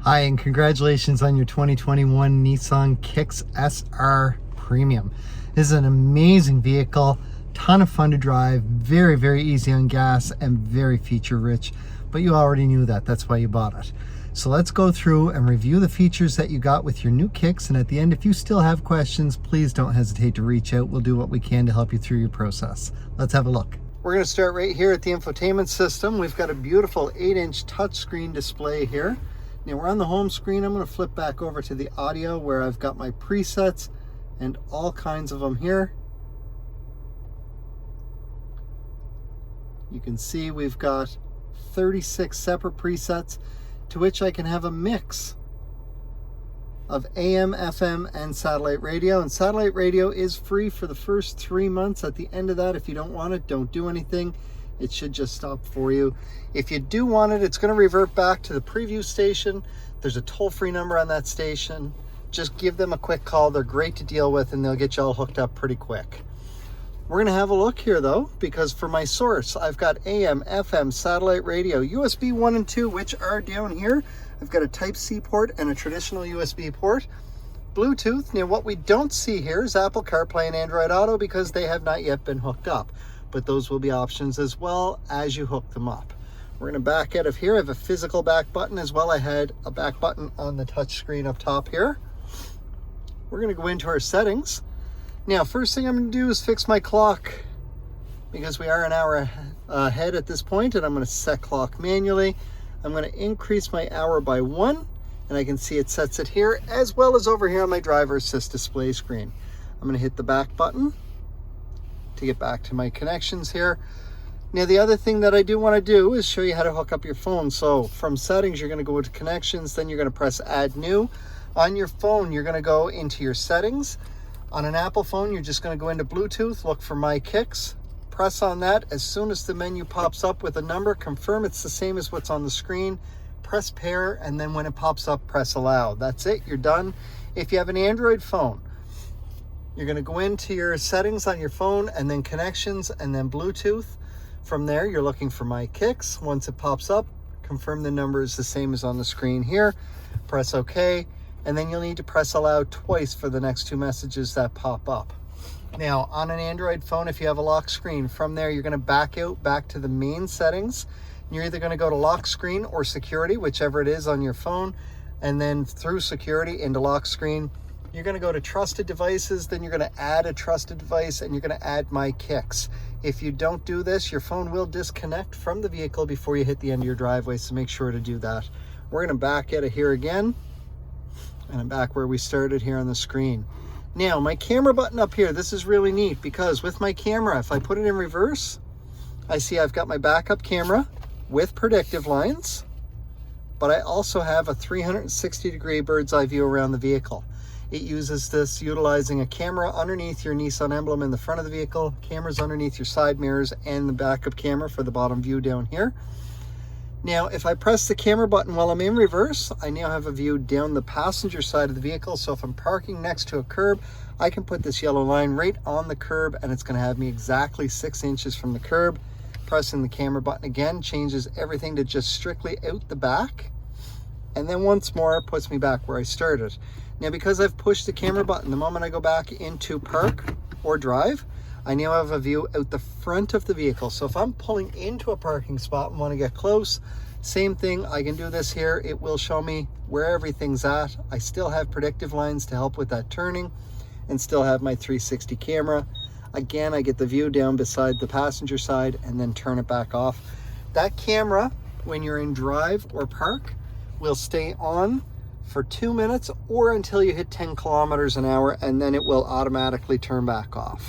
Hi, and congratulations on your 2021 Nissan Kicks SR Premium. This is an amazing vehicle, ton of fun to drive, very easy on gas, and very feature rich, but you already knew that. That's why you bought it. So let's go through and review the features that you got with your new Kicks, and at the end, if you still have questions, please don't hesitate to reach out. We'll do what we can to help you through your process. Let's have a look. We're going to start right here at the infotainment system. We've got a beautiful 8-inch touchscreen display here. Now we're on the home screen. I'm going to flip back over to the audio where I've got my presets and all kinds of them here. You can see we've got 36 separate presets to which I can have a mix of AM, FM, and satellite radio. And satellite radio is free for the first 3 months. At the end of that, if you don't want it, don't do anything. It should just stop for you. If you do want it, it's going to revert back to the preview station. There's a toll-free number on that station. Just give them a quick call. They're great to deal with, and they'll get you all hooked up pretty quick. We're going to have a look here, though, because for my source, I've got AM, FM, satellite radio, USB 1 and 2, which are down here. I've got a Type-C port and a traditional USB port. Bluetooth. Now, what we don't see here is Apple CarPlay and Android Auto because they have not yet been hooked up. But those will be options as well as you hook them up. We're going to back out of here. I have a physical back button as well. I had a back button on the touch screen up top here. We're going to go into our settings. Now, first thing I'm going to do is fix my clock because we are an hour ahead at this point, and I'm going to set clock manually. I'm going to increase my hour by 1, and I can see it sets it here as well as over here on my driver assist display screen. I'm going to hit the back button to get back to my connections here. Now, the other thing that I do want to do is show you how to hook up your phone. So from settings, you're going to go to connections, then you're going to press add new. On your phone, you're going to go into your settings. On an Apple phone, you're just going to go into Bluetooth, look for My Kicks, press on that. As soon as the menu pops up with a number, confirm it's the same as what's on the screen, press pair, and then when it pops up, press allow. That's it, you're done. If you have an Android phone, you're going to go into your settings on your phone and then connections and then Bluetooth. From there, you're looking for My Kicks. Once it pops up, confirm the number is the same as on the screen here. Press OK, and then you'll need to press allow twice for the next 2 messages that pop up. Now, on an Android phone, if you have a lock screen, from there, you're going to back out back to the main settings. You're either going to go to lock screen or security, whichever it is on your phone, and then through security into lock screen. You're going to go to trusted devices, then you're going to add a trusted device, and you're going to add My Kicks. If you don't do this, your phone will disconnect from the vehicle before you hit the end of your driveway, so make sure to do that. We're going to back out of here again, and I'm back where we started here on the screen. Now, my camera button up here, this is really neat because with my camera, if I put it in reverse, I see I've got my backup camera with predictive lines, but I also have a 360-degree bird's eye view around the vehicle. It uses this utilizing a camera underneath your Nissan emblem in the front of the vehicle, cameras underneath your side mirrors, and the backup camera for the bottom view down here. Now, if I press the camera button while I'm in reverse, I now have a view down the passenger side of the vehicle. So if I'm parking next to a curb, I can put this yellow line right on the curb, and it's going to have me exactly 6 inches from the curb. Pressing the camera button again changes everything to just strictly out the back. And then once more, puts me back where I started. Now, because I've pushed the camera button, the moment I go back into park or drive, I now have a view out the front of the vehicle. So if I'm pulling into a parking spot and want to get close, same thing, I can do this here. It will show me where everything's at. I still have predictive lines to help with that turning and still have my 360 camera. Again, I get the view down beside the passenger side and then turn it back off. That camera, when you're in drive or park, will stay on for 2 minutes or until you hit 10 kilometers an hour, and then it will automatically turn back off.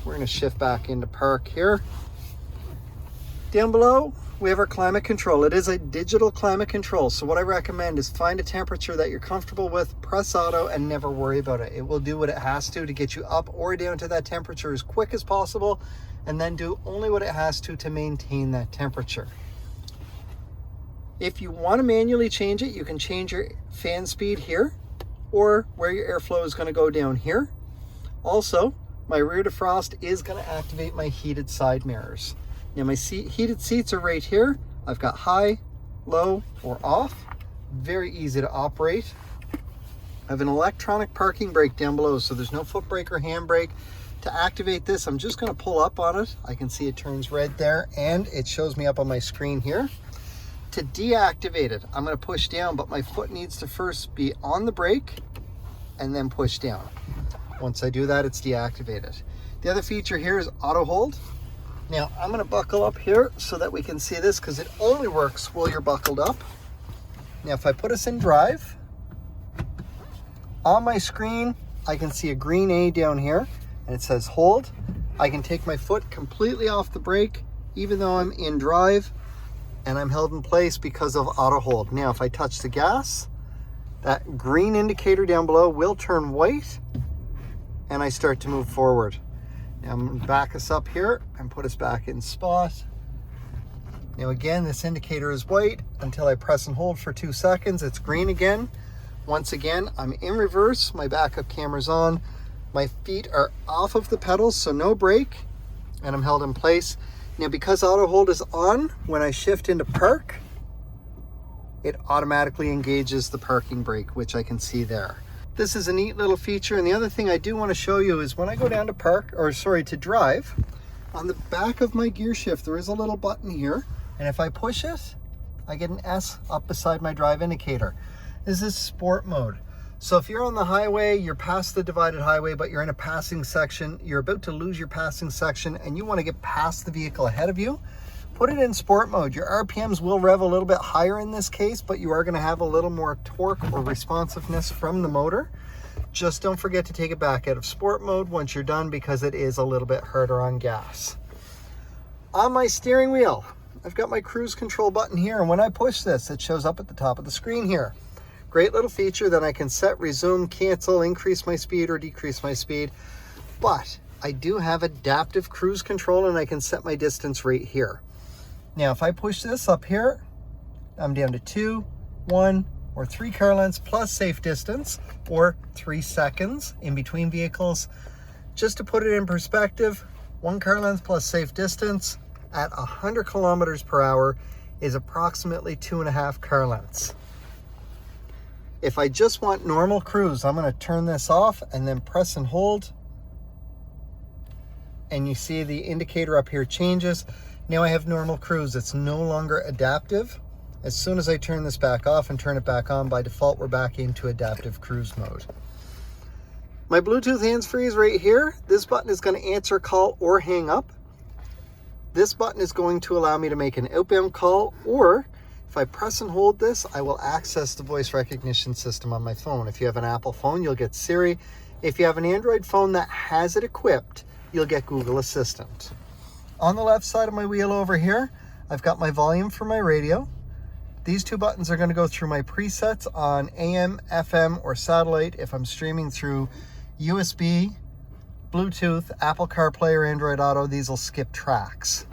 We're going to shift back into park here. Down below, we have our climate control. It is a digital climate control. So what I recommend is find a temperature that you're comfortable with, press auto, and never worry about it. It will do what it has to get you up or down to that temperature as quick as possible, and then do only what it has to maintain that temperature. If you want to manually change it, you can change your fan speed here or where your airflow is going to go down here. Also, my rear defrost is going to activate my heated side mirrors. Now my heated seats are right here. I've got high, low, or off. very easy to operate. I have an electronic parking brake down below, so there's no foot brake or hand brake. To activate this, I'm just going to pull up on it. I can see it turns red there, and it shows me up on my screen here. To deactivate it, I'm going to push down, but my foot needs to first be on the brake and then push down. Once I do that, it's deactivated. The other feature here is auto hold. Now, I'm going to buckle up here so that we can see this, because it only works while you're buckled up. Now, if I put us in drive, on my screen, I can see a green A down here, and it says hold. I can take my foot completely off the brake, even though I'm in drive, and I'm held in place because of auto hold. Now, if I touch the gas, that green indicator down below will turn white, and I start to move forward. Now, I'm going to back us up here and put us back in spot. Now, again, this indicator is white until I press and hold for 2 seconds. It's green again. Once again, I'm in reverse. My backup camera's on. My feet are off of the pedals, so no brake, and I'm held in place. Now, because auto hold is on, when I shift into park, it automatically engages the parking brake, which I can see there. This is a neat little feature. And the other thing I do want to show you is when I go down to drive, on the back of my gear shift, there is a little button here. And if I push it, I get an S up beside my drive indicator. This is sport mode. So if you're on the highway, you're past the divided highway, but you're in a passing section, you're about to lose your passing section, and you want to get past the vehicle ahead of you, put it in sport mode. Your RPMs will rev a little bit higher in this case, but you are going to have a little more torque or responsiveness from the motor. Just don't forget to take it back out of sport mode once you're done, because it is a little bit harder on gas. On my steering wheel, I've got my cruise control button here, and when I push this, it shows up at the top of the screen here. Great little feature. Then I can set, resume, cancel, increase my speed or decrease my speed. But I do have adaptive cruise control, and I can set my distance right here. Now, if I push this up here, I'm down to 2, 1, or 3 car lengths plus safe distance, or 3 seconds in between vehicles. Just to put it in perspective, 1 car length plus safe distance at 100 kilometers per hour is approximately 2.5 car lengths. If I just want normal cruise, I'm going to turn this off and then press and hold. And you see the indicator up here changes. Now I have normal cruise. It's no longer adaptive. As soon as I turn this back off and turn it back on, by default, we're back into adaptive cruise mode. My Bluetooth hands-free is right here. This button is going to answer a call or hang up. This button is going to allow me to make an outbound call, or if I press and hold this, I will access the voice recognition system on my phone. If you have an Apple phone, you'll get Siri. If you have an Android phone that has it equipped, you'll get Google Assistant. On the left side of my wheel over here, I've got my volume for my radio. These 2 buttons are going to go through my presets on AM, FM, or satellite. If I'm streaming through USB, Bluetooth, Apple CarPlay, or Android Auto, these will skip tracks.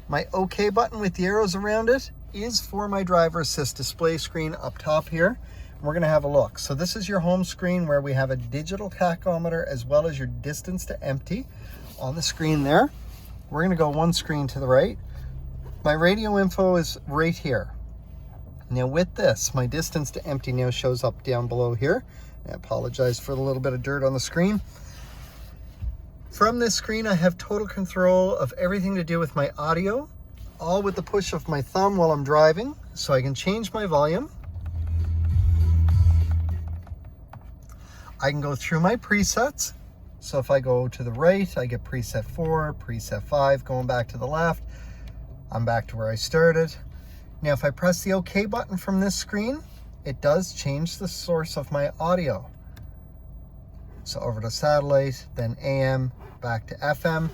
My OK button with the arrows around it is for my driver assist display screen up top here. We're going to have a look. So this is your home screen, where we have a digital tachometer as well as your distance to empty on the screen there. We're going to go 1 screen to the right. My radio info is right here. Now with this, my distance to empty now shows up down below here. I apologize for the little bit of dirt on the screen. From this screen, I have total control of everything to do with my audio, all with the push of my thumb while I'm driving. So I can change my volume. I can go through my presets. So if I go to the right, I get preset 4, preset 5, going back to the left, I'm back to where I started. Now, if I press the OK button from this screen, it does change the source of my audio. So over to satellite, then AM, back to FM.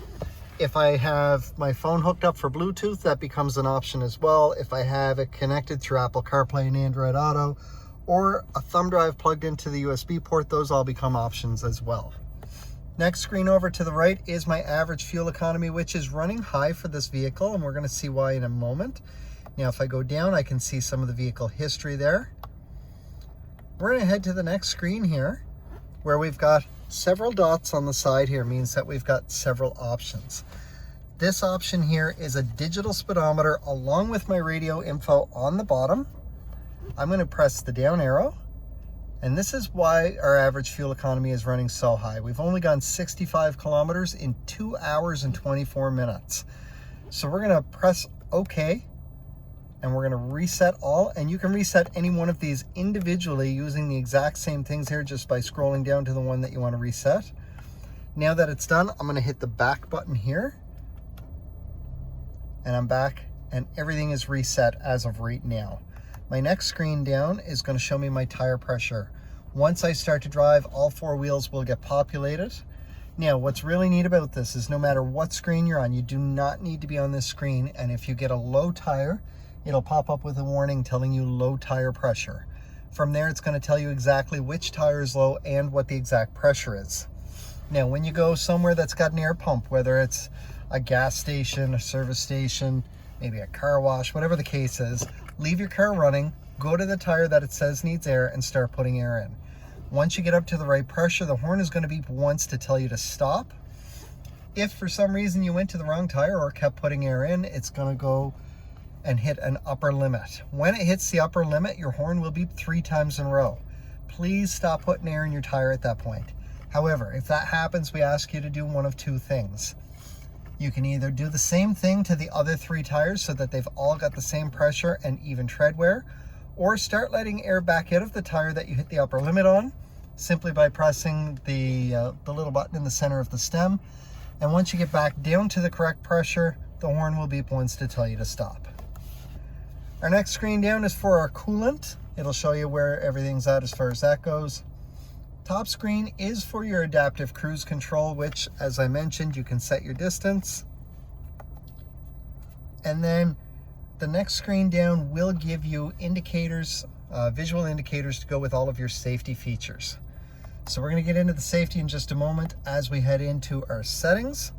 If I have my phone hooked up for Bluetooth, that becomes an option as well. If I have it connected through Apple CarPlay and Android Auto, or a thumb drive plugged into the USB port, those all become options as well. Next screen over to the right is my average fuel economy, which is running high for this vehicle, and we're going to see why in a moment. Now, if I go down, I can see some of the vehicle history there. We're going to head to the next screen here, where we've got several dots on the side here, means that we've got several options. This option here is a digital speedometer along with my radio info on the bottom. I'm going to press the down arrow, and this is why our average fuel economy is running so high. We've only gone 65 kilometers in 2 hours and 24 minutes. So we're going to press OK, and we're going to reset all, and you can reset any one of these individually using the exact same things here just by scrolling down to the one that you want to reset. Now that it's done, I'm going to hit the back button here, and I'm back, and everything is reset as of right now. My next screen down is going to show me my tire pressure. Once I start to drive, all 4 wheels will get populated. Now, what's really neat about this is no matter what screen you're on, you do not need to be on this screen, and if you get a low tire, it'll pop up with a warning telling you low tire pressure. From there, it's going to tell you exactly which tire is low and what the exact pressure is. Now, when you go somewhere that's got an air pump, whether it's a gas station, a service station, maybe a car wash, whatever the case is, leave your car running, go to the tire that it says needs air, and start putting air in. Once you get up to the right pressure, the horn is going to beep once to tell you to stop. If for some reason you went to the wrong tire or kept putting air in, it's going to go and hit an upper limit. When it hits the upper limit, your horn will beep 3 times in a row. Please stop putting air in your tire at that point. However, if that happens, we ask you to do one of 2 things. You can either do the same thing to the other 3 tires so that they've all got the same pressure and even tread wear, or start letting air back out of the tire that you hit the upper limit on, simply by pressing the little button in the center of the stem. And once you get back down to the correct pressure, the horn will beep once to tell you to stop. Our next screen down is for our coolant. It'll show you where everything's at as far as that goes. Top screen is for your adaptive cruise control, which, as I mentioned, you can set your distance. And then the next screen down will give you indicators, visual indicators to go with all of your safety features. So we're going to get into the safety in just a moment as we head into our settings,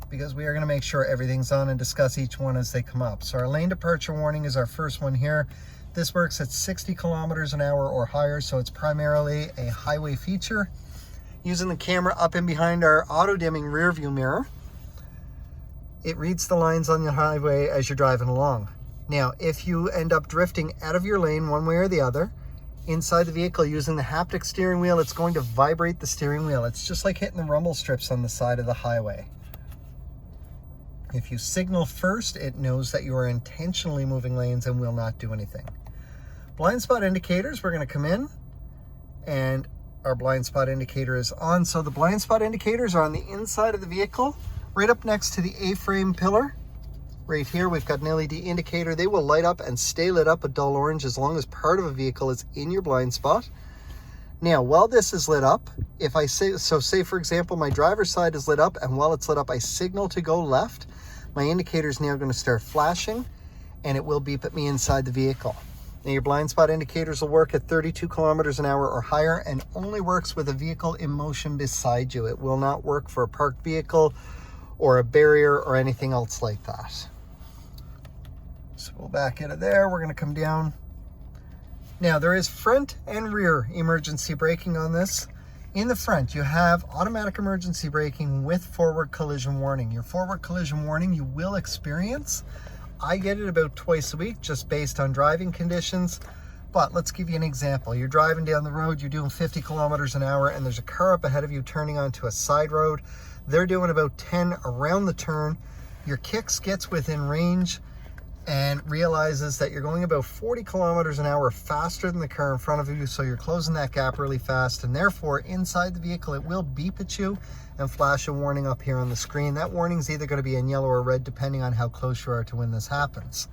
because we are going to make sure everything's on and discuss each one as they come up. So our lane departure warning is our first one here. This works at 60 kilometers an hour or higher, so it's primarily a highway feature. Using the camera up and behind our auto-dimming rear view mirror, it reads the lines on the highway as you're driving along. Now, if you end up drifting out of your lane one way or the other, inside the vehicle using the haptic steering wheel, it's going to vibrate the steering wheel. It's just like hitting the rumble strips on the side of the highway. If you signal first, it knows that you are intentionally moving lanes and will not do anything. Blind spot indicators, we're going to come in and our blind spot indicator is on. So the blind spot indicators are on the inside of the vehicle, right up next to the A-frame pillar. Right here, we've got an LED indicator. They will light up and stay lit up a dull orange as long as part of a vehicle is in your blind spot. Now, while this is lit up, if I say for example, my driver's side is lit up, and while it's lit up, I signal to go left, my indicator is now going to start flashing, and it will beep at me inside the vehicle. Now, your blind spot indicators will work at 32 kilometers an hour or higher, and only works with a vehicle in motion beside you. It will not work for a parked vehicle or a barrier or anything else like that. So we'll back out of there. We're going to come down. Now, there is front and rear emergency braking on this. In the front, you have automatic emergency braking with forward collision warning. Your forward collision warning you will experience. I get it about twice a week just based on driving conditions. But let's give you an example. You're driving down the road, you're doing 50 kilometers an hour, and there's a car up ahead of you turning onto a side road. They're doing about 10 around the turn. Your Kicks gets within range and realizes that you're going about 40 kilometers an hour faster than the car in front of you, so you're closing that gap really fast, and therefore inside the vehicle it will beep at you and flash a warning up here on the screen. That warning is either going to be in yellow or red depending on how close you are to when this happens.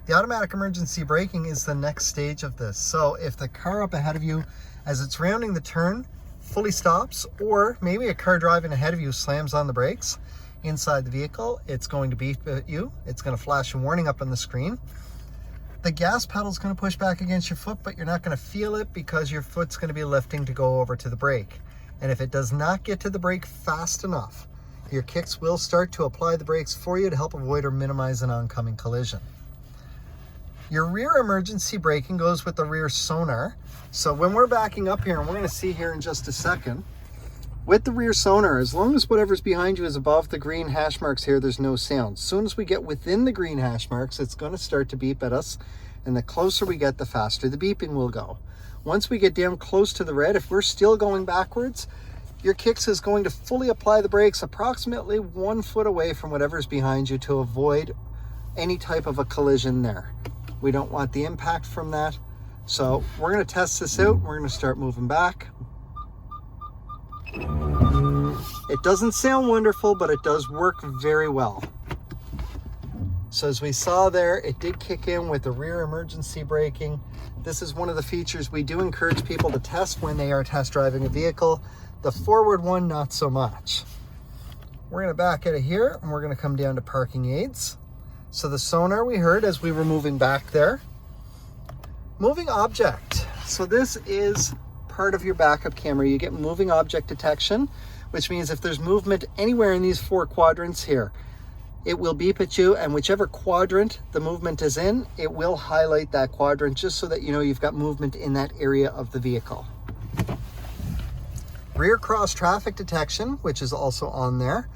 The automatic emergency braking is the next stage of this. So if the car up ahead of you, as it's rounding the turn, fully stops, or maybe a car driving ahead of you slams on the brakes, inside the vehicle, it's going to beep at you. It's going to flash a warning up on the screen. The gas pedal is going to push back against your foot, but you're not going to feel it because your foot's going to be lifting to go over to the brake. And if it does not get to the brake fast enough, your Kicks will start to apply the brakes for you to help avoid or minimize an oncoming collision. Your rear emergency braking goes with the rear sonar. So when we're backing up here, and we're going to see here in just a second, with the rear sonar, as long as whatever's behind you is above the green hash marks here, there's no sound. As soon as we get within the green hash marks, it's going to start to beep at us, And the closer we get, the faster the beeping will go. Once we get down close to the red, if we're still going backwards, your Kicks is going to fully apply the brakes approximately 1 foot away from whatever's behind you to avoid any type of a collision there. We don't want the impact from that. So we're going to test this out. We're going to start moving back. It doesn't sound wonderful, but it does work very well. So as we saw there, it did kick in with the rear emergency braking. This is one of the features we do encourage people to test when they are test driving a vehicle. The forward one, not so much. We're going to back out of here and we're going to come down to parking aids. So the sonar we heard as we were moving back there. Moving object. So this is part of your backup camera. You get moving object detection, which means if there's movement anywhere in these 4 quadrants here, it will beep at you, and whichever quadrant the movement is in, it will highlight that quadrant just so that you know you've got movement in that area of the vehicle. Rear cross traffic detection, which is also on there,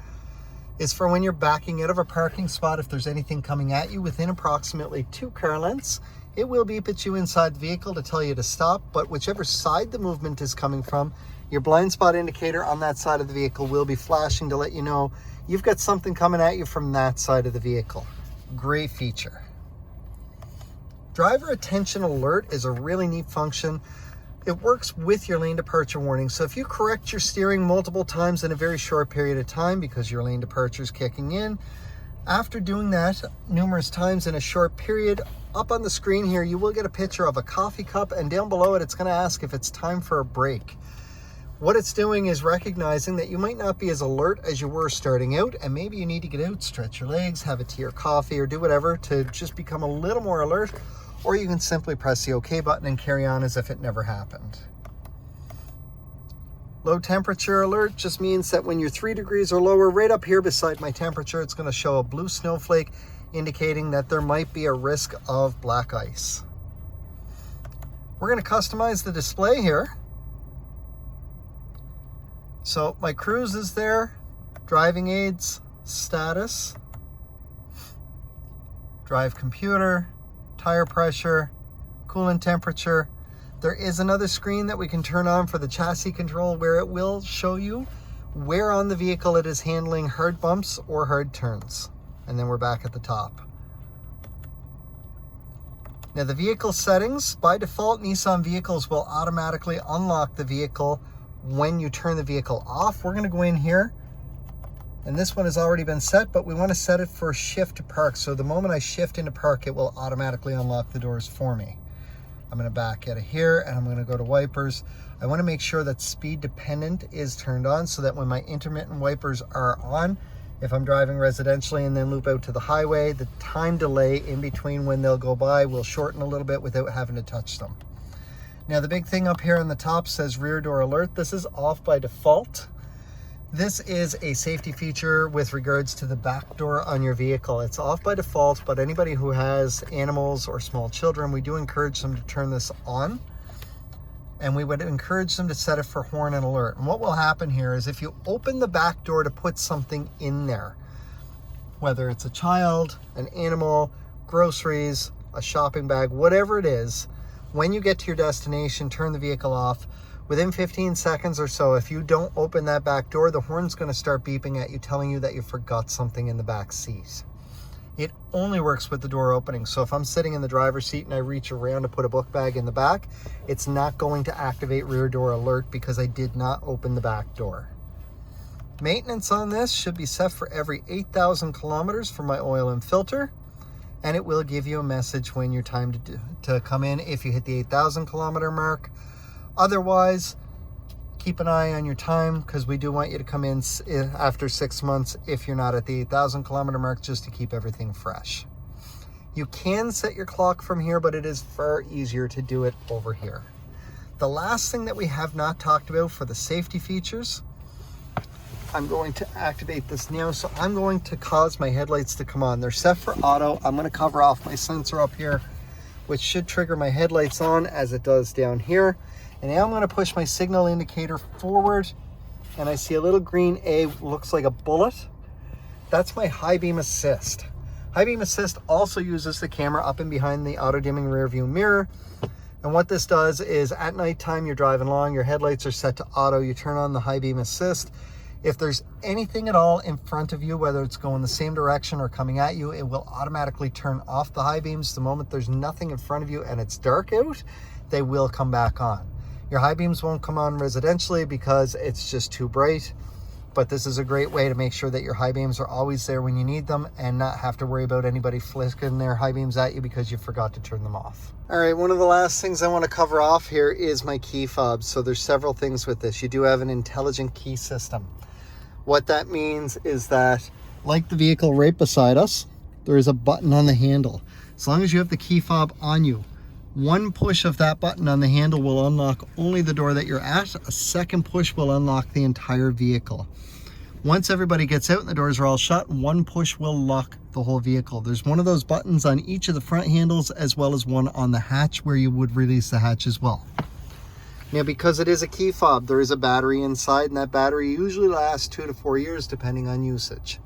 is for when you're backing out of a parking spot. If there's anything coming at you within approximately 2 car lengths, it will beep at you inside the vehicle to tell you to stop, but whichever side the movement is coming from, your blind spot indicator on that side of the vehicle will be flashing to let you know you've got something coming at you from that side of the vehicle. Great feature. Driver attention alert is a really neat function. It works with your lane departure warning. So if you correct your steering multiple times in a very short period of time because your lane departure is kicking in, after doing that numerous times in a short period, up on the screen here, you will get a picture of a coffee cup, and down below it, it's going to ask if it's time for a break. What it's doing is recognizing that you might not be as alert as you were starting out, and maybe you need to get out, stretch your legs, have a tea or coffee, or do whatever to just become a little more alert, or you can simply press the OK button and carry on as if it never happened. Low temperature alert just means that when you're 3 degrees or lower, right up here beside my temperature, it's going to show a blue snowflake indicating that there might be a risk of black ice. We're going to customize the display here. So my cruise is there, driving aids, status, drive computer, tire pressure, coolant temperature. There is another screen that we can turn on for the chassis control where it will show you where on the vehicle it is handling hard bumps or hard turns. And then we're back at the top. Now the vehicle settings, by default, Nissan vehicles will automatically unlock the vehicle when you turn the vehicle off. We're going to go in here, and this one has already been set, but we want to set it for shift to park. So the moment I shift into park, it will automatically unlock the doors for me. I'm going to back out of here and I'm going to go to wipers. I want to make sure that speed dependent is turned on so that when my intermittent wipers are on, if I'm driving residentially and then loop out to the highway, the time delay in between when they'll go by will shorten a little bit without having to touch them. Now the big thing up here on the top says rear door alert. This is off by default. This is a safety feature with regards to the back door on your vehicle. It's off by default, but anybody who has animals or small children, we do encourage them to turn this on. And we would encourage them to set it for horn and alert. And what will happen here is if you open the back door to put something in there, whether it's a child, an animal, groceries, a shopping bag, whatever it is, when you get to your destination, turn the vehicle off. Within 15 seconds or so, if you don't open that back door, the horn's going to start beeping at you, telling you that you forgot something in the back seat. It only works with the door opening. So if I'm sitting in the driver's seat and I reach around to put a book bag in the back, it's not going to activate rear door alert because I did not open the back door. Maintenance on this should be set for every 8,000 kilometers for my oil and filter. And it will give you a message when your time to come in if you hit the 8,000 kilometer mark. Otherwise, keep an eye on your time because we do want you to come in after 6 months if you're not at the 8,000 kilometer mark, just to keep everything fresh. You can set your clock from here, but it is far easier to do it over here. The last thing that we have not talked about for the safety features, I'm going to activate this now. So I'm going to cause my headlights to come on. They're set for auto. I'm going to cover off my sensor up here, which should trigger my headlights on as it does down here. And now I'm going to push my signal indicator forward, and I see a little green A, looks like a bullet. That's my high beam assist. High beam assist also uses the camera up and behind the auto dimming rear view mirror. And what this does is at nighttime, you're driving along, your headlights are set to auto, you turn on the high beam assist. If there's anything at all in front of you, whether it's going the same direction or coming at you, it will automatically turn off the high beams. The moment there's nothing in front of you and it's dark out, they will come back on. Your high beams won't come on residentially because it's just too bright, but this is a great way to make sure that your high beams are always there when you need them and not have to worry about anybody flicking their high beams at you because you forgot to turn them off. All right, one of the last things I want to cover off here is my key fob. So there's several things with this. You do have an intelligent key system. What that means is that, like the vehicle right beside us, there is a button on the handle. As long as you have the key fob on you, one push of that button on the handle will unlock only the door that you're at. A second push will unlock the entire vehicle. Once everybody gets out and the doors are all shut, one push will lock the whole vehicle. There's one of those buttons on each of the front handles as well as one on the hatch where you would release the hatch as well. Now, because it is a key fob, there is a battery inside, and that battery usually lasts 2 to 4 years depending on usage.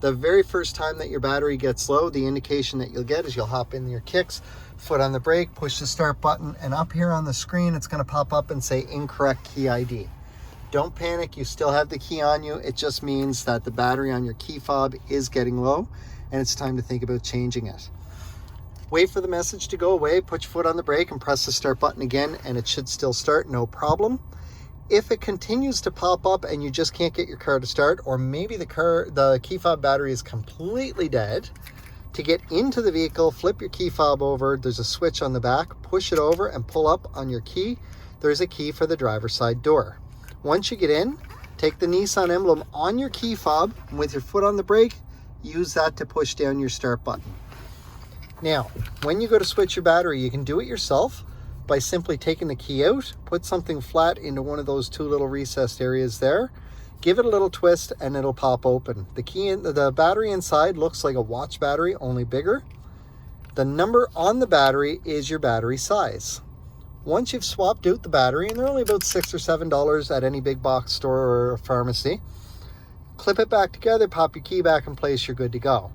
The very first time that your battery gets low, the indication that you'll get is you'll hop in your kicks, foot on the brake, push the start button, and up here on the screen, it's going to pop up and say incorrect key ID. Don't panic, you still have the key on you. It just means that the battery on your key fob is getting low, and it's time to think about changing it. Wait for the message to go away, put your foot on the brake and press the start button again, and it should still start, no problem. If it continues to pop up and you just can't get your car to start, or maybe the key fob battery is completely dead, to get into the vehicle, flip your key fob over. There's a switch on the back, push it over and pull up on your key. There's a key for the driver's side door. Once you get in, take the Nissan emblem on your key fob, and with your foot on the brake, use that to push down your start button. Now, when you go to switch your battery, you can do it yourself by simply taking the key out, put something flat into one of those two little recessed areas there, give it a little twist, and it'll pop open. The battery inside looks like a watch battery, only bigger. The number on the battery is your battery size. Once you've swapped out the battery, and they're only about $6 or $7 at any big box store or pharmacy, clip it back together, pop your key back in place, you're good to go.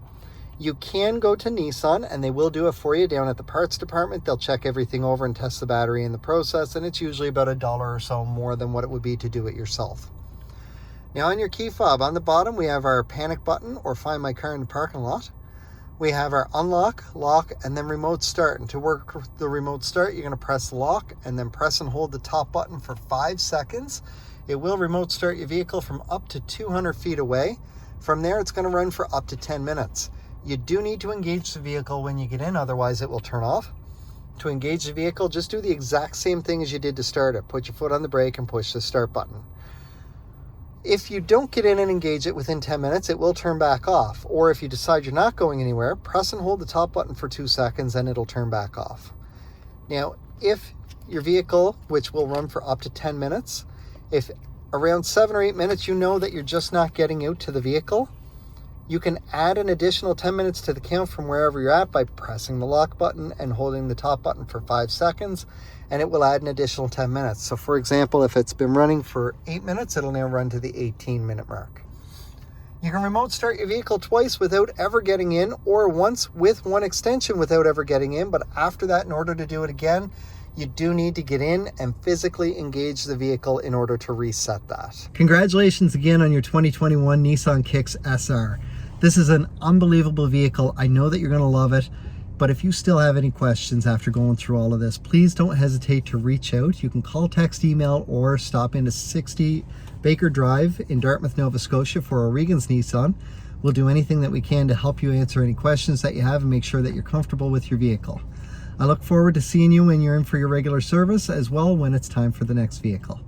You can go to Nissan and they will do it for you down at the parts department. They'll check everything over and test the battery in the process, and it's usually about $1 or so more than what it would be to do it yourself. Now on your key fob, on the bottom we have our panic button or find my car in the parking lot. We have our unlock, lock, and then remote start. And to work the remote start, you're going to press lock and then press and hold the top button for 5 seconds. It will remote start your vehicle from up to 200 feet away. From there, it's going to run for up to 10 minutes. You do need to engage the vehicle when you get in, otherwise it will turn off. To engage the vehicle, just do the exact same thing as you did to start it. Put your foot on the brake and push the start button. If you don't get in and engage it within 10 minutes, it will turn back off. Or if you decide you're not going anywhere, press and hold the top button for 2 seconds and it'll turn back off. Now, if your vehicle, which will run for up to 10 minutes, if around 7 or 8 minutes you know that you're just not getting out to the vehicle, you can add an additional 10 minutes to the count from wherever you're at by pressing the lock button and holding the top button for 5 seconds, and it will add an additional 10 minutes. So for example, if it's been running for 8 minutes, it'll now run to the 18-minute mark. You can remote start your vehicle twice without ever getting in, or once with one extension without ever getting in, but after that, in order to do it again, you do need to get in and physically engage the vehicle in order to reset that. Congratulations again on your 2021 Nissan Kicks SR. This is an unbelievable vehicle. I know that you're going to love it, but if you still have any questions after going through all of this, please don't hesitate to reach out. You can call, text, email, or stop into 60 Baker Drive in Dartmouth, Nova Scotia for O'Regan's Nissan. We'll do anything that we can to help you answer any questions that you have and make sure that you're comfortable with your vehicle. I look forward to seeing you when you're in for your regular service, as well when it's time for the next vehicle.